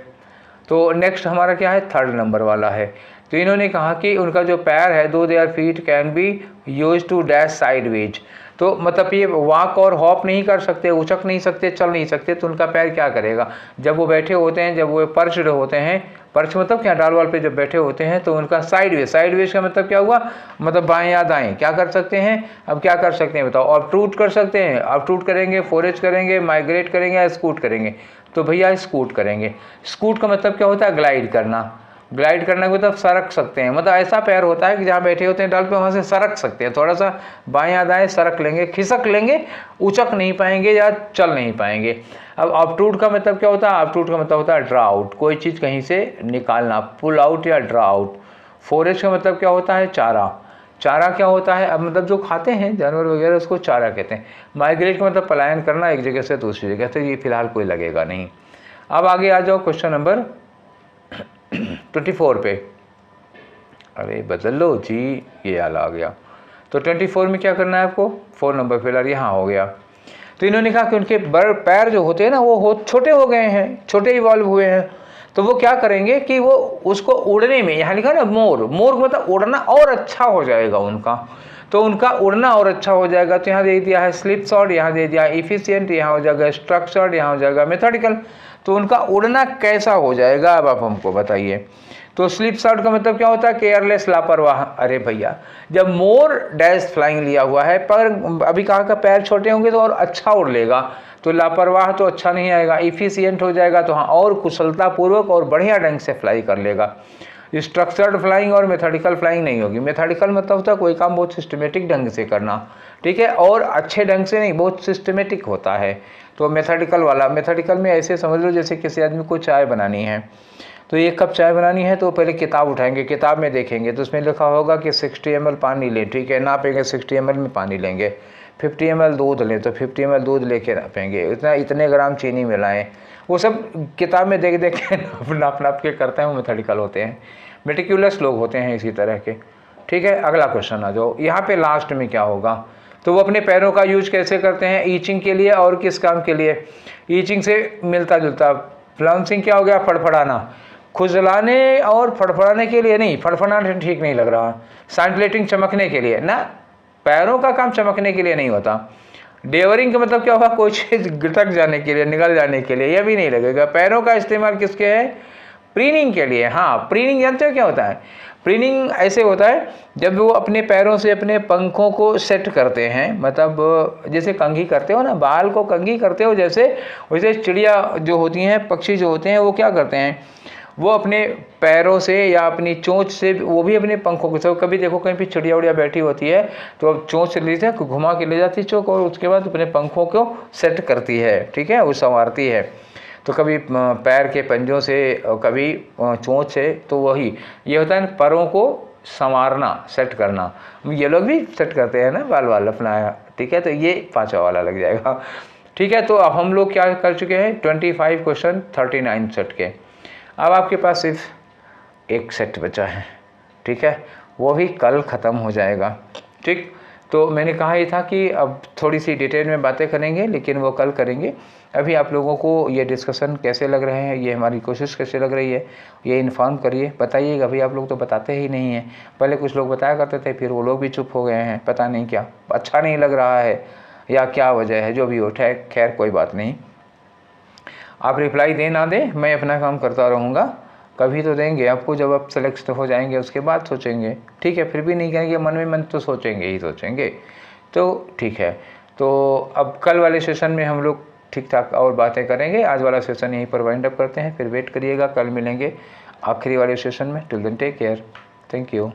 तो नेक्स्ट हमारा क्या है, 3rd नंबर वाला है। तो इन्होंने कहा कि उनका जो पैर है, though their feet can be use to dash sideways, तो मतलब ये वॉक और हॉप नहीं कर सकते, उछक नहीं सकते, चल नहीं सकते, तो उनका पैर क्या करेगा, जब वो बैठे होते हैं, जब वो पर्च्ड होते हैं पर्च मतलब क्या, डाल वाल पे जब बैठे होते हैं तो उनका साइडवेज का मतलब क्या हुआ, मतलब बाएं या दाएं क्या कर सकते हैं, अब क्या कर सकते हैं बताओ, ऑब्टूट कर सकते हैं, ऑब्टूट करेंगे, फोरेज करेंगे, माइग्रेट करेंगे या स्कूट करेंगे, तो भैया स्कूट करेंगे। स्कूट का मतलब क्या होता है, ग्लाइड करना, ग्लाइड करने के मतलब सरक सकते हैं, मतलब ऐसा पैर होता है कि जहाँ बैठे होते हैं डाल पे वहाँ से सरक सकते हैं, थोड़ा सा बाएं या दाएं सरक लेंगे, खिसक लेंगे, उचक नहीं पाएंगे या चल नहीं पाएंगे। अब ऑब्टूट का मतलब क्या होता है, ऑब्टूट का मतलब होता है ड्रा आउट, कोई चीज़ कहीं से निकालना, पुल आउट या ड्रा आउट। फोरेज का मतलब क्या होता है, चारा, चारा क्या होता है, अब मतलब जो खाते हैं जानवर वगैरह उसको चारा कहते हैं। माइग्रेट का मतलब पलायन करना एक जगह से दूसरी जगह, तो ये फिलहाल कोई लगेगा नहीं। अब आगे आ जाओ क्वेश्चन नंबर 24 पे, अरे बदल लो जी, ये हाल आ गया। तो 24 में क्या करना है आपको, 4 नंबर फिलहाल यहाँ हो गया। तो इन्होंने कहा कि उनके पैर जो होते हैं ना वो छोटे हो गए हैं, छोटे इवॉल्व हुए हैं, तो वो क्या करेंगे कि वो उसको उड़ने में, यहाँ लिखा ना मोर, मोर मतलब उड़ना और अच्छा हो जाएगा उनका, तो उनका उड़ना और अच्छा हो जाएगा। तो यहाँ दे दिया है स्लिप शॉट, यहाँ दे दिया इफिशियंट, यहाँ हो जाएगा स्ट्रक्चर्ड, यहाँ हो जाएगा मेथडिकल। तो उनका उड़ना कैसा हो जाएगा, अब आप हमको बताइए। तो स्लिप शॉट का मतलब क्या होता है, केयरलेस, लापरवाह। अरे भैया जब मोर डैश फ्लाइंग लिया हुआ है, पर अभी कहा का पैर छोटे होंगे तो और अच्छा उड़ लेगा, तो लापरवाह तो अच्छा नहीं आएगा। इफिशियंट हो जाएगा तो हाँ और कुशलतापूर्वक और बढ़िया ढंग से फ्लाई कर लेगा। स्ट्रक्चर्ड फ्लाइंग और मेथडिकल फ्लाइंग नहीं होगी। मेथडिकल मतलब होता है कोई काम बहुत सिस्टमेटिक ढंग से करना, ठीक है, और अच्छे ढंग से नहीं, बहुत सिस्टमेटिक होता है। तो मेथडिकल वाला, मेथडिकल में ऐसे समझ लो जैसे किसी आदमी को चाय बनानी है, तो 1 कप चाय बनानी है तो पहले किताब उठाएंगे, किताब में देखेंगे तो उसमें लिखा होगा कि 60 ml पानी लें, ठीक है, नापेंगे 60 ml में पानी लेंगे। 50 ml दूध लें तो 50 ml दूध लेके नापेंगे, इतने ग्राम चीनी मिलाएं, वो सब किताब में देख देख के नाप के करते हैं, वो मेथडिकल होते हैं। मेटिकुलस लोग होते हैं इसी तरह के, ठीक है। अगला क्वेश्चन आ जाओ, यहाँ पे लास्ट में क्या होगा, तो वो अपने पैरों का यूज कैसे करते हैं, ईचिंग के लिए और किस काम के लिए, ईचिंग से मिलता जुलता। फ्लाउंसिंग क्या हो गया, फड़फड़ाना, खुजलाने और फड़फड़ाने के लिए नहीं, फड़फड़ाना ठीक नहीं लग रहा, सैंटलेटिंग चमकने के लिए ना, पैरों का काम चमकने के लिए नहीं होता। डेवरिंग का मतलब क्या होगा, कोई चीज़ गिटक जाने के लिए, निकल जाने के लिए, यह भी नहीं लगेगा। पैरों का इस्तेमाल किसके है, प्रीनिंग के लिए। हाँ, प्रीनिंग जानते हो क्या होता है, प्रीनिंग ऐसे होता है जब वो अपने पैरों से अपने पंखों को सेट करते हैं, मतलब जैसे कंघी करते हो ना, बाल को कंघी करते हो जैसे, वैसे चिड़िया जो होती हैं, पक्षी जो होते हैं, वो क्या करते हैं, वो अपने पैरों से या अपनी चोंच से, वो भी अपने पंखों के साथ, कभी देखो कहीं भी चिड़िया उड़िया बैठी होती है तो अब चोंच से लेते हैं, घुमा के ले जाती है चोंच, और उसके बाद अपने पंखों को सेट करती है, ठीक है, वो संवारती है। तो कभी पैर के पंजों से, कभी चोंच से, तो वही ये होता है पैरों को संवारना, सेट करना। ये लोग भी सेट करते हैं ना बाल वाल अपना, ठीक है, तो ये 5वां वाला लग जाएगा, ठीक है। तो अब हम लोग क्या कर चुके हैं, 25 क्वेश्चन 39 सेट के। अब आपके पास सिर्फ 1 सेट बचा है, ठीक है, वो भी कल ख़त्म हो जाएगा, ठीक। तो मैंने कहा ही था कि अब थोड़ी सी डिटेल में बातें करेंगे, लेकिन वो कल करेंगे। अभी आप लोगों को ये डिस्कशन कैसे लग रहे हैं, ये हमारी कोशिश कैसे लग रही है, ये इन्फॉर्म करिए, बताइएगा। अभी आप लोग तो बताते ही नहीं हैं, पहले कुछ लोग बताया करते थे, फिर वो लोग भी चुप हो गए हैं, पता नहीं क्या, अच्छा नहीं लग रहा है या क्या वजह है, जो भी हो, खैर कोई बात नहीं। आप रिप्लाई दें ना दें, मैं अपना काम करता रहूँगा, कभी तो देंगे आपको, जब आप सेलेक्ट हो जाएंगे उसके बाद सोचेंगे, ठीक है। फिर भी नहीं कहेंगे मन में मन, तो सोचेंगे ही सोचेंगे, तो ठीक है। तो अब कल वाले सेशन में हम लोग ठीक ठाक और बातें करेंगे। आज वाला सेशन यहीं पर वाइंड अप करते हैं, फिर वेट करिएगा, कल मिलेंगे आखिरी वाले सेशन में। Till then take care, thank you.